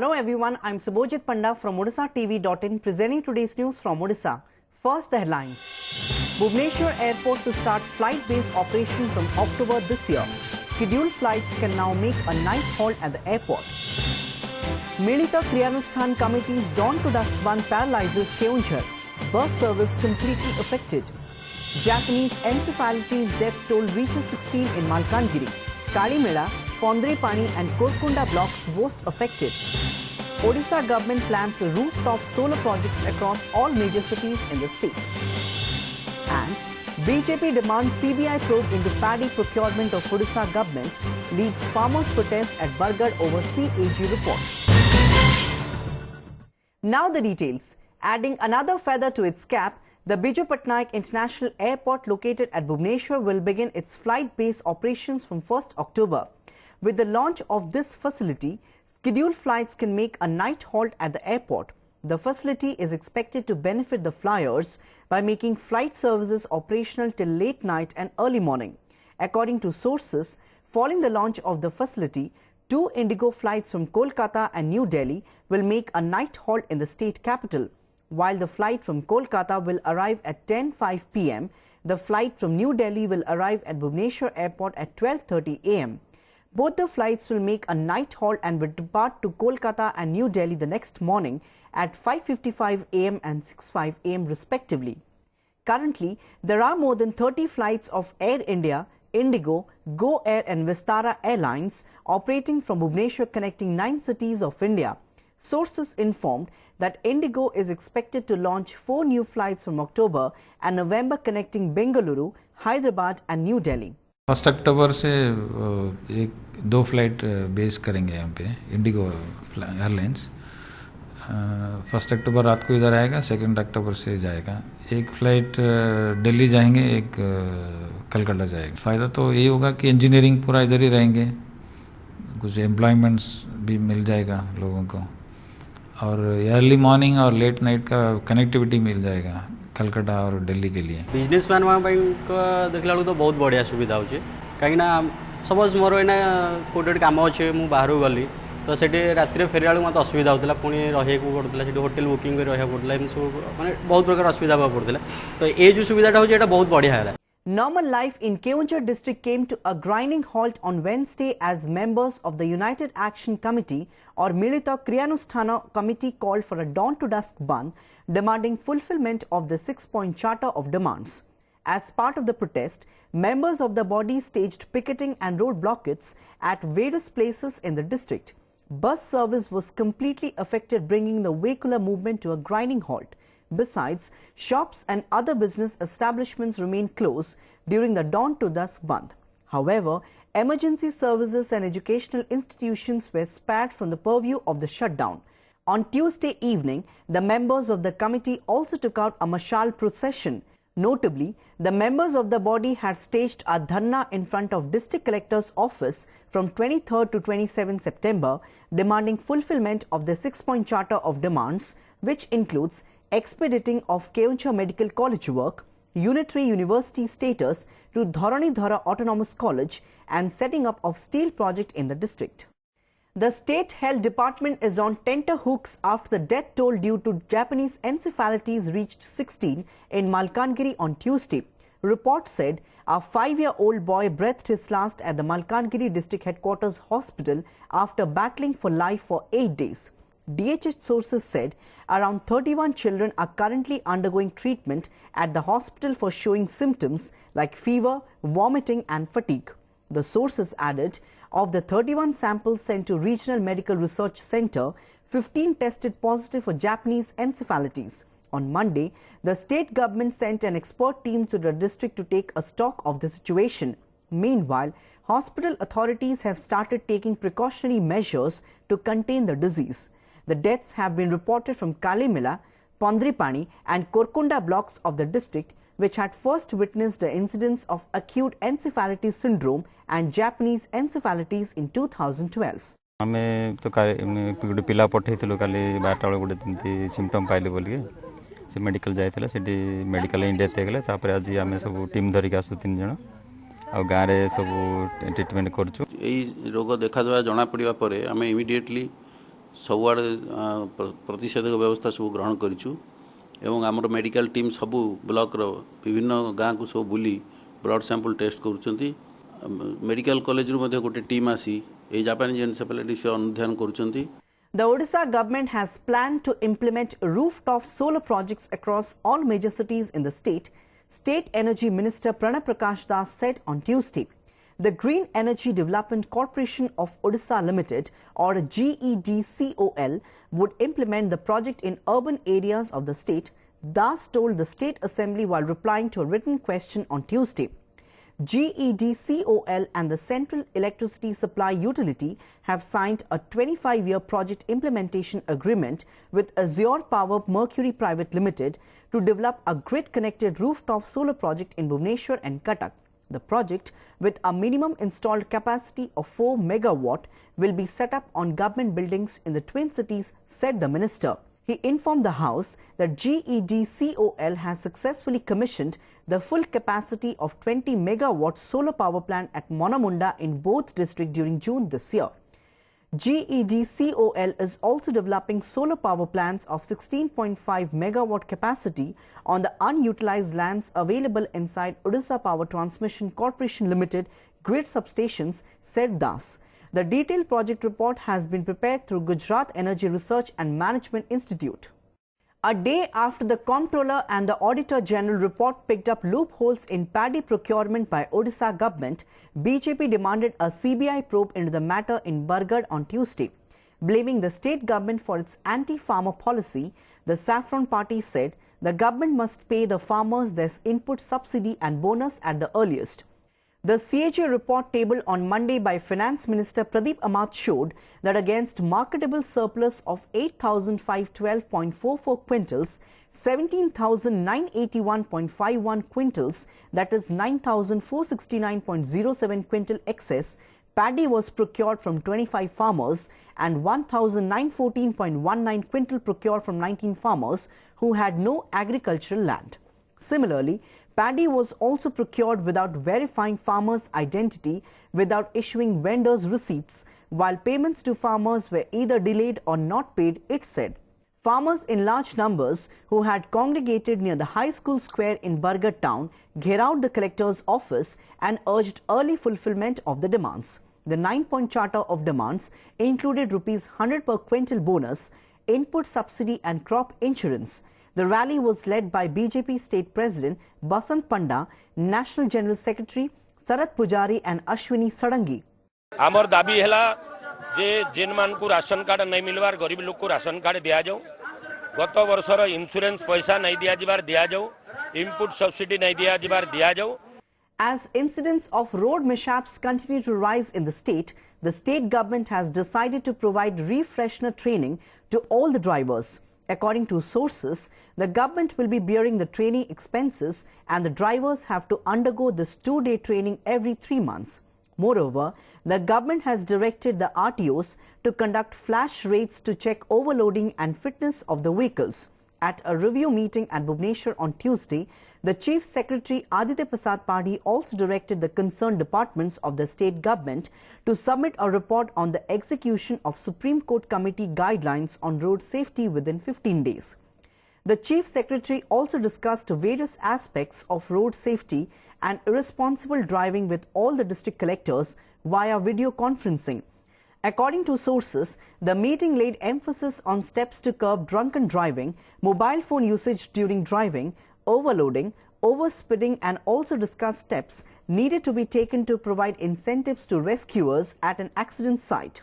Hello everyone, I'm Subhojit Panda from OdishaTV.in presenting today's news from Odisha. First, the headlines. Bhubaneswar Airport to start flight-based operation from October this year. Scheduled flights can now make a night halt at the airport. Milita Kriyanusthan Committee's dawn to dusk ban paralyzes Keonjhar. Bus service completely affected. Japanese encephalitis death toll reaches 16 in Malkangiri. Kalimela, Pondrepani and Korkunda blocks most affected. Odisha government plans rooftop solar projects across all major cities in the state. And BJP demands CBI probe into paddy procurement of Odisha government, leads farmers' protest at Bargarh over CAG report. Now the details. Adding another feather to its cap, the Biju Patnaik International Airport located at Bhubaneswar will begin its flight-based operations from 1st October. With the launch of this facility, scheduled flights can make a night halt at the airport. The facility is expected to benefit the flyers by making flight services operational till late night and early morning. According to sources, following the launch of the facility, 2 Indigo flights from Kolkata and New Delhi will make a night halt in the state capital. While the flight from Kolkata will arrive at 10:05 p.m., the flight from New Delhi will arrive at Bhubaneswar Airport at 12:30 a.m. Both the flights will make a night halt and will depart to Kolkata and New Delhi the next morning at 5:55 a.m. and 6:05 a.m. respectively. Currently, there are more than 30 flights of Air India, Indigo, Go Air and Vistara Airlines operating from Bhubaneswar connecting 9 cities of India. Sources informed that Indigo is expected to launch 4 new flights from October and November connecting Bengaluru, Hyderabad and New Delhi. 1 अक्टूबर से 2 flight base करेंगे यहाँ पे Indigo airlines. 1 अक्टूबर रात को इधर आएगा, 2 अक्टूबर से जाएगा. एक फ्लाइट दिल्ली जाएंगे, एक कलकत्ता जाएगा. फ़ायदा तो यही होगा कि इंजीनियरिंग पूरा इधर ही रहेंगे, कुछ एम्प्लॉयमेंट्स भी मिल जाएगा लोगों को, और अर्ली मॉर्निंग और लेट नाइट का कनेक्टिविटी मिल जाएगा कलकत्ता और दिल्ली के लिए. बिजनेसमैन देखला तो बहुत बढ़िया सुविधा होचे, कहीं सपोज मोर एना कोटे काम अच्छे मु बाहर गली तो सेठी राति फेरिया मत असुविधा होता, पुणी रही पड़ता, होटेल बुकिंग रहा पड़ता, सब माने बहुत प्रकार असुविधा पड़ता. तो ये जो सुविधाटा होचे बहुत बढ़िया है. Normal life in Keonjhar district came to a grinding halt on Wednesday as members of the United Action Committee or Milita Kriyanusthana Committee called for a dawn-to-dusk ban, demanding fulfillment of the 6-point charter of demands. As part of the protest, members of the body staged picketing and road blockades at various places in the district. Bus service was completely affected, bringing the vehicular movement to a grinding halt. Besides, shops and other business establishments remained closed during the dawn-to-dusk ban. However, emergency services and educational institutions were spared from the purview of the shutdown. On Tuesday evening, the members of the committee also took out a mashal procession. Notably, the members of the body had staged a dharna in front of District Collector's office from 23rd to 27 September, demanding fulfillment of the 6-point charter of demands, which includes expediting of Keonjhar Medical College work, unitary university status to Dharanidhara Autonomous College and setting up of steel project in the district. The State Health Department is on tenterhooks after the death toll due to Japanese encephalitis reached 16 in Malkangiri on Tuesday. Reports said a 5-year-old boy breathed his last at the Malkangiri District Headquarters Hospital after battling for life for 8 days. DHH sources said around 31 children are currently undergoing treatment at the hospital for showing symptoms like fever, vomiting and fatigue. The sources added, of the 31 samples sent to Regional Medical Research Center, 15 tested positive for Japanese encephalitis. On Monday, the state government sent an expert team to the district to take a stock of the situation. Meanwhile, hospital authorities have started taking precautionary measures to contain the disease. The deaths have been reported from Kalimela, Pondrepani and Korkunda blocks of the district, which had first witnessed the incidence of acute encephalitis syndrome and Japanese encephalitis in 2012. आमे तो गोटे पिला पठेइथिलु काली 12टा बेले गोटे symptom पाइले बोली से medical जाइथिला सेठी मेडिकल इन डेथ हेगले. तापर आज आमे सब टीम धरिक आसु 3 जण आ गाँव में सब ट्रिटमेंट करूँ. यही रोग देखा जना पड़ा पर आम इमिडिएटली ସବୁଆଡ଼େ ପ୍ରତିଷेधक व्यवस्था सब ग्रहण करूँ एवं आमर मेडिकल टीम सबू ब्लॉक विभिन्न गाँ को सब बुली ब्लड सैंपल टेस्ट करुँच मेडिकल कॉलेज रु गोटे टीम आसी ए जापानीज एनसेफेलाइटिस अनुध्यान करुँच The Odisha government has planned to implement rooftop solar projects across all major cities in the state, State Energy Minister Pranab Prakash Das said on Tuesday. The Green Energy Development Corporation of Odisha Limited, or GEDCOL, would implement the project in urban areas of the state, Das told the State Assembly while replying to a written question on Tuesday. GEDCOL and the Central Electricity Supply Utility have signed a 25-year project implementation agreement with Azure Power Mercury Private Limited to develop a grid-connected rooftop solar project in Bhubaneswar and Cuttack. The project, with a minimum installed capacity of 4 megawatt, will be set up on government buildings in the twin cities, said the minister. He informed the House that GEDCOL has successfully commissioned the full capacity of 20 megawatt solar power plant at Monamunda in both districts during June this year. GEDCOL is also developing solar power plants of 16.5 megawatt capacity on the unutilized lands available inside Odisha Power Transmission Corporation Limited grid substations, said Das. The detailed project report has been prepared through Gujarat Energy Research and Management Institute. A day after the Comptroller and the Auditor General report picked up loopholes in paddy procurement by Odisha government, BJP demanded a CBI probe into the matter in Bargarh on Tuesday. Blaming the state government for its anti-farmer policy, the Saffron Party said the government must pay the farmers their input subsidy and bonus at the earliest. The CAG report tabled on Monday by Finance Minister Pradeep Amate showed that against marketable surplus of 8,512.44 quintals, 17,981.51 quintals, that is 9,469.07 quintal excess, paddy was procured from 25 farmers and 1,914.19 quintal procured from 19 farmers who had no agricultural land. Similarly, paddy was also procured without verifying farmers' identity, without issuing vendors' receipts, while payments to farmers were either delayed or not paid, it said. Farmers in large numbers who had congregated near the High School Square in Bargarh town gherawed the collector's office and urged early fulfillment of the demands. The 9-point charter of demands included ₹100 per quintal bonus, input subsidy and crop insurance. The rally was led by BJP State President Basant Panda, National General Secretary Sarat Pujari and Ashwini Sadangi. आमर दाबी है जे जेन मान को ration card नहीं मिलवार गरीब लोग को राशन कार्ड दिया जाओ गत वर्षर इंश्योरेंस पैसा नहीं दिया जिबार दिया जाओ इनपुट सब्सिडी नहीं दिया जिबार दिया जाओ. As incidents of road mishaps continue to rise in the state government has decided to provide refresher training to all the drivers. According to sources, the government will be bearing the training expenses and the drivers have to undergo this 2-day training every 3 months. Moreover, the government has directed the RTOs to conduct flash raids to check overloading and fitness of the vehicles. At a review meeting at Bhubaneswar on Tuesday, the Chief Secretary Aditya Prasad Padhi also directed the concerned departments of the state government to submit a report on the execution of Supreme Court Committee guidelines on road safety within 15 days. The Chief Secretary also discussed various aspects of road safety and irresponsible driving with all the district collectors via video conferencing. According to sources, the meeting laid emphasis on steps to curb drunken driving, mobile phone usage during driving, overloading, overspeeding and also discussed steps needed to be taken to provide incentives to rescuers at an accident site.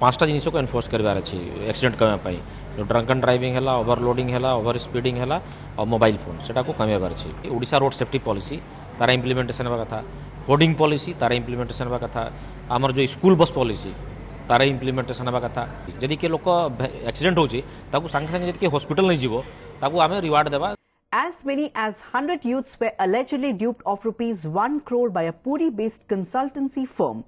5टा जिनिस को enforce करबार अछि accident कमे पाई जो drunken driving हला overloading हला over speeding हला और mobile phone सेटा को कमेबार अछि. ओडिशा रोड सेफ्टी पॉलिसी तारा इंप्लीमेंटेशन बा कथा, होर्डिंग पॉलिसी तारा इंप्लीमेंटेशन बा कथा, हमर जो स्कूल बस पॉलिसी तारा इंप्लीमेंटेशन बा कथा. जदि के लोक एक्सीडेंट होछि ताकू संग संग जदि के हॉस्पिटल नै जीवो ताकू आमे रिवार्ड देबा. As many as 100 youths were allegedly duped of ₹1 crore by a Puri-based consultancy firm,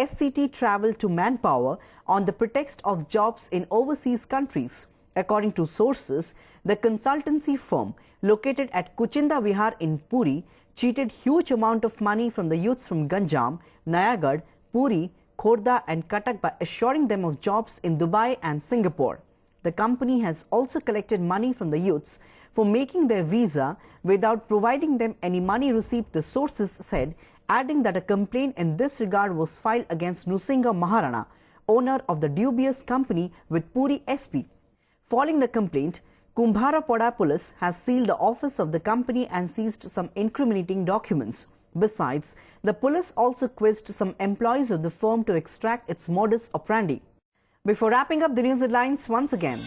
SCT travelled to Manpower on the pretext of jobs in overseas countries. According to sources, the consultancy firm, located at Kuchinda Vihar in Puri, cheated huge amount of money from the youths from Ganjam, Nayagarh, Puri, Khordha and Cuttack by assuring them of jobs in Dubai and Singapore. The company has also collected money from the youths for making their visa without providing them any money receipt, the sources said, adding that a complaint in this regard was filed against Nusingha Maharana, owner of the dubious company, with Puri SP. Following the complaint, Kumbharapada police has sealed the office of the company and seized some incriminating documents. Besides, the police also quizzed some employees of the firm to extract its modus operandi. Before wrapping up the news headlines once again,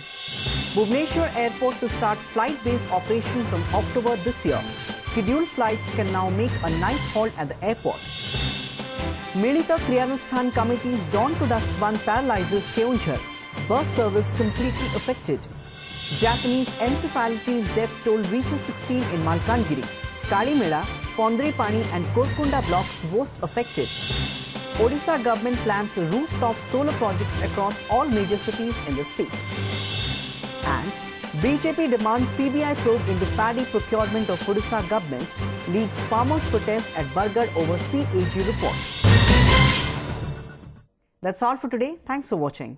Bhubaneswar Airport to start flight-based operation from October this year. Scheduled flights can now make a night halt at the airport. Milita Kriyanusthan Committee's dawn to dusk ban paralyzes Keonjhar. Bus service completely affected. Japanese encephalitis death toll reaches 16 in Malkangiri. Kalimela, Pondrepani and Korkunda blocks most affected. Odisha government plans rooftop solar projects across all major cities in the state. And BJP demands CBI probe into paddy procurement of Odisha government, leads farmers' protest at Bargarh over CAG report. That's all for today. Thanks for watching.